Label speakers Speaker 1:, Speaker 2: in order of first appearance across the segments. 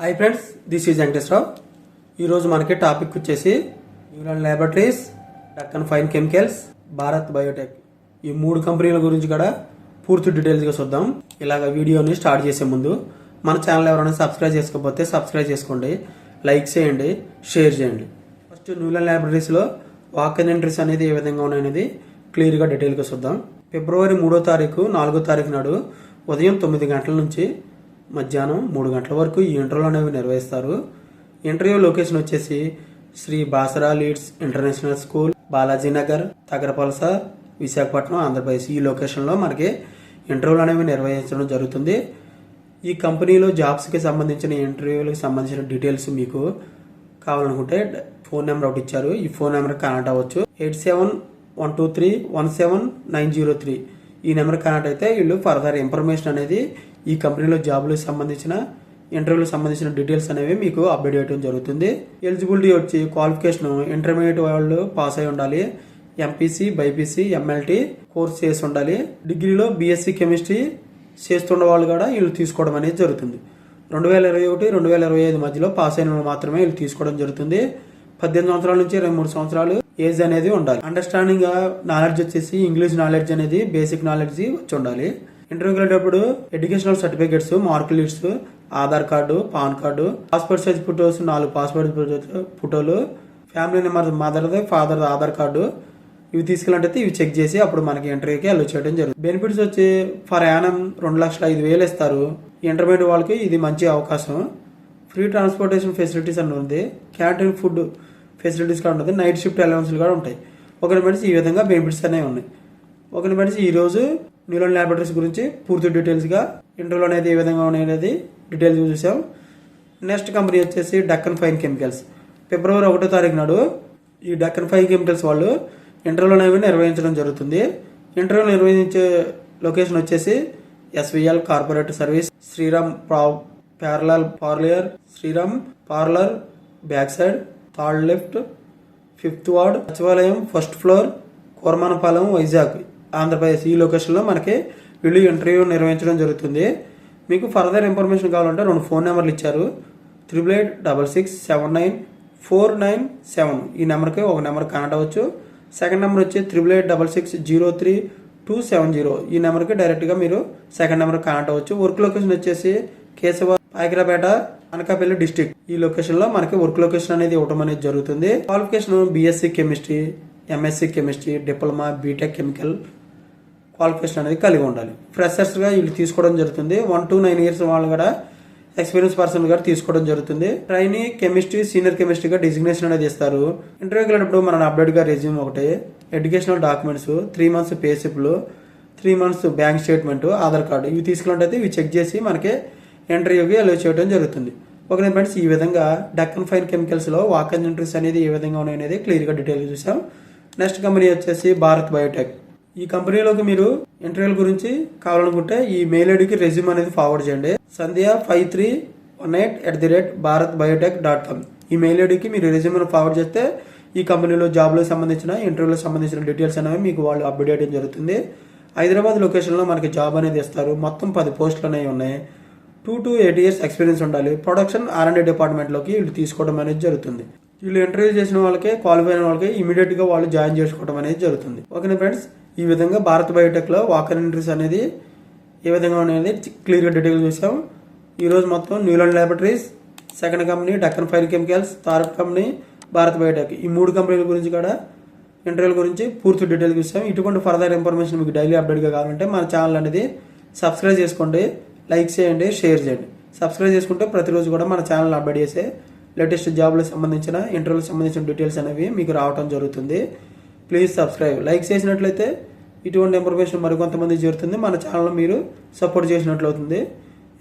Speaker 1: Hi friends, this is Venkateswararao. ఈరోజు మనకి topic వచ్చేసి Newland laboratories, Deccan fine chemicals, Bharat biotech ఈ మూడు కంపెనీల గురించి కూడా పూర్తి డీటెయిల్స్గా చూద్దాం. ఇలాగ వీడియోని స్టార్ట్ చేసే ముందు మన ఛానల్ ఎవరైనా సబ్స్క్రైబ్ చేసుకోకపోతే సబ్స్క్రైబ్ చేసుకోండి, లైక్ చేయండి, షేర్ చేయండి. ఫస్ట్ న్యూలాండ్ ల్యాబొరేటరీస్లో వాక్-ఇన్ ఎంట్రీస్ అనేది ఏ విధంగా ఉన్నాయనేది క్లియర్గా డీటెయిల్గా చూద్దాం. ఫిబ్రవరి 3వ తారీఖు 4వ తారీఖు నాడు ఉదయం 9 గంటల నుంచి మధ్యాహ్నం 3 గంటల వరకు ఈ ఇంటర్వ్యూలు అనేవి నిర్వహిస్తారు. ఇంటర్వ్యూ లొకేషన్ వచ్చేసి Sri Basara Leeds international school, Balaji Nagar, Tagarapalasa, Visakhapatnam, Andhra Pradesh. ఈ లొకేషన్లో మనకి ఇంటర్వ్యూలు అనేవి నిర్వహించడం జరుగుతుంది. ఈ కంపెనీలో జాబ్స్కి సంబంధించిన ఇంటర్వ్యూలకు సంబంధించిన డీటెయిల్స్ మీకు కావాలనుకుంటే ఫోన్ నెంబర్ ఒకటి ఇచ్చారు. ఈ ఫోన్ నెంబర్ కనెక్ట్ అవ్వచ్చు. 8712317903 ఈ నెంబర్ కనెక్ట్ అయితే వీళ్ళు ఫర్దర్ ఇన్ఫర్మేషన్ అనేది ఈ కంపెనీలో జాబ్లకు సంబంధించిన ఇంటర్వ్యూలకు సంబంధించిన డీటెయిల్స్ అనేవి మీకు అప్డేట్ చేయడం జరుగుతుంది. ఎలిజిబిలిటీ వచ్చి క్వాలిఫికేషన్ ఇంటర్మీడియట్ వాళ్ళు పాస్ అయి ఉండాలి, ఎంపీసీ, బైపీసీ, ఎంఎల్టీ కోర్స్ చేసి ఉండాలి, డిగ్రీలో బీఎస్సీ కెమిస్ట్రీ చేస్తున్న వాళ్ళు కూడా వీళ్ళు తీసుకోవడం అనేది జరుగుతుంది. 2021-2025 మధ్యలో పాస్ అయిన వాళ్ళు మాత్రమే వీళ్ళు తీసుకోవడం జరుగుతుంది. 18 సంవత్సరాల నుంచి 23 సంవత్సరాలు ఏజ్ అనేది ఉండాలి. అండర్స్టాండింగ్ నాలెడ్జ్ వచ్చేసి ఇంగ్లీష్ నాలెడ్జ్ అనేది బేసిక్ నాలెడ్జ్ వచ్చి ఉండాలి. ఇంటర్వ్యూకి వెళ్ళేటప్పుడు educational certificates, mark lists, Aadhaar card, pan card, passport size photos 4 passport ఫోటోలు, ఫ్యామిలీ నెంబర్, మదర్ది, ఫాదర్ ఆధార్ కార్డు ఇవి తీసుకెళ్ళంటే ఇవి చెక్ చేసి అప్పుడు మనకి ఇంటర్వ్యూకి అలో చేయడం జరుగుతుంది. బెనిఫిట్స్ వచ్చి ఫర్ యానం 2,05,000 ఇస్తారు. ఇంటర్మీడియట్ వాళ్ళకి ఇది మంచి అవకాశం. ఫ్రీ ట్రాన్స్పోర్టేషన్ ఫెసిలిటీస్ అని ఉంది, క్యాంటీన్ ఫుడ్ ఫెసిలిటీస్ కూడా ఉంటుంది, నైట్ షిఫ్ట్ అలవెన్స్లు కూడా ఉంటాయి. ఒకరి మనిషి ఈ విధంగా బెనిఫిట్స్ అనేవి ఉన్నాయి. ఒకరి మనిషి ఈరోజు న్యూలాండ్ ల్యాబొరేటరీస్ గురించి పూర్తి డీటెయిల్స్గా ఇంటర్వ్యూలో అనేది ఏ విధంగా అనేది డీటెయిల్స్ చూసాం. నెక్స్ట్ కంపెనీ వచ్చేసి డక్కన్ ఫైన్ కెమికల్స్. ఫిబ్రవరి 1వ తారీఖు నాడు ఈ డక్కన్ ఫైన్ కెమికల్స్ వాళ్ళు ఇంటర్వ్యూలు అనేవి నిర్వహించడం జరుగుతుంది. ఇంటర్వ్యూ నిర్వహించే లొకేషన్ వచ్చేసి SVL corporate service, Sriram parallel parlour, Sriram parlour back side, third left, 5th ward, సచివాలయం, 1st ఫ్లోర్, కోరమానపాలెం, వైజాగ్, ఆంధ్రప్రదేశ్. ఈ లొకేషన్లో మనకి వీళ్ళు ఇంటర్వ్యూ నిర్వహించడం జరుగుతుంది. మీకు ఫర్దర్ ఇన్ఫర్మేషన్ కావాలంటే 2 ఫోన్ నెంబర్లు ఇచ్చారు. 8886679497 ఈ నెంబర్కి ఒక నెంబర్ కనెక్ట్ అవ్వచ్చు. సెకండ్ నెంబర్ వచ్చి 8866030270 ఈ నెంబర్కి డైరెక్ట్గా మీరు సెకండ్ నెంబర్ కనెక్ట్ అవ్వచ్చు. వర్క్ లొకేషన్ వచ్చేసి కేశవ, పాయకరాపేట, అనకాపల్లి డిస్టిక్. ఈ లొకేషన్లో మనకి వర్క్ లొకేషన్ అనేది ఇవ్వడం అనేది జరుగుతుంది. Qualification BSc chemistry, MSc chemistry, diploma, BTech chemical qualification అనేది కలిగి ఉండాలి. ఫ్రెషర్స్గా వీళ్ళు తీసుకోవడం జరుగుతుంది. 1 to 9 years వాళ్ళు కూడా ఎక్స్పీరియన్స్ పర్సన్ కూడా తీసుకోవడం జరుగుతుంది. ట్రైనీ కెమిస్ట్రీ, సీనియర్ కెమిస్ట్రీగా డిజిగ్నేషన్ అనేది ఇస్తారు. ఇంటర్వ్యూకి వెళ్ళినప్పుడు మనం అప్డేట్గా రెజ్యూమ్ ఒకటి, ఎడ్యుకేషనల్ డాక్యుమెంట్స్, 3 months పే స్లిప్లు, 3 months bank statement, Aadhaar card ఇవి తీసుకున్నట్టయితే ఇవి చెక్ చేసి మనకి ఇంటర్వ్యూకి అలో చేయడం జరుగుతుంది. ఓకే ఫ్రెండ్స్, ఈ విధంగా డక్కన్ ఫైన్ కెమికల్స్లో వాక్-ఇన్ ఎంట్రీస్ అనేది ఏ విధంగా ఉన్నాయనేది క్లియర్గా డీటెయిల్గా చూసాం. నెక్స్ట్ కంపెనీ వచ్చేసి భారత్ బయోటెక్. ఈ కంపెనీలోకి మీరు ఇంటర్వ్యూల గురించి కావాలనుకుంటే ఈ మెయిల్ ఐడికి రెజ్యూమ్ అనేది ఫార్వర్డ్ చేయండి. sandhya5318@bharatbiotech.com ఈ మెయిల్ ఐడికి మీరు రెజ్యూమ్ ఫార్వర్డ్ చేస్తే ఈ కంపెనీలో జాబ్లకు సంబంధించిన ఇంటర్వ్యూలకు సంబంధించిన డీటెయిల్స్ అనేవి మీకు వాళ్ళు అప్డేట్ చేయడం జరుగుతుంది. హైదరాబాద్ లొకేషన్లో మనకి జాబ్ అనేది ఇస్తారు. మొత్తం 10 పోస్టులు అనేవి ఉన్నాయి. 2 to 8 years ఎక్స్పీరియన్స్ ఉండాలి. ప్రొడక్షన్ R&D డిపార్ట్మెంట్లోకి వీళ్ళు తీసుకోవడం అనేది జరుగుతుంది. వీళ్ళు ఇంటర్వ్యూ చేసిన వాళ్ళకి, క్వాలిఫై అయిన వాళ్ళకి ఇమీడియట్గా వాళ్ళు జాయిన్ చేసుకోవడం అనేది జరుగుతుంది. ఓకేనా ఫ్రెండ్స్, ఈ విధంగా భారత్ బయోటెక్లో వాక్-ఇన్ ఎంట్రీస్ అనేది ఏ విధంగా అనేది క్లియర్గా డీటెయిల్ చూసాం. ఈరోజు మొత్తం Newland laboratories, second company Deccan fine chemicals, third company Bharat biotech ఈ 3 కంపెనీల గురించి కూడా ఇంటర్వ్యూల గురించి పూర్తి డీటెయిల్ చూసాం. ఇటువంటి ఫర్దర్ ఇన్ఫర్మేషన్ మీకు డైలీ అప్డేట్గా కావాలంటే మన ఛానల్ అనేది సబ్స్క్రైబ్ చేసుకోండి, లైక్ చేయండి, షేర్ చేయండి. సబ్స్క్రైబ్ చేసుకుంటే ప్రతిరోజు కూడా మన ఛానల్ అప్డేట్ చేసే లేటెస్ట్ జాబ్లకు సంబంధించిన ఇంటర్వ్యూలకు సంబంధించిన డీటెయిల్స్ అనేవి మీకు రావడం జరుగుతుంది. Please subscribe. లైక్ చేసినట్లయితే ఇటువంటి ఇన్ఫర్మేషన్ మరికొంతమంది చేరుతుంది. మన ఛానల్లో మీరు సపోర్ట్ చేసినట్లు అవుతుంది.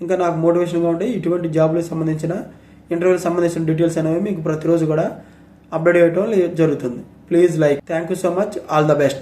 Speaker 1: ఇంకా నాకు మోటివేషన్గా ఉంటే ఇటువంటి జాబ్లకు సంబంధించిన ఇంటర్వ్యూలకు సంబంధించిన డీటెయిల్స్ అనేవి మీకు ప్రతిరోజు కూడా అప్డేట్ చేయడం జరుగుతుంది. Please like. Thank you so much. All the best.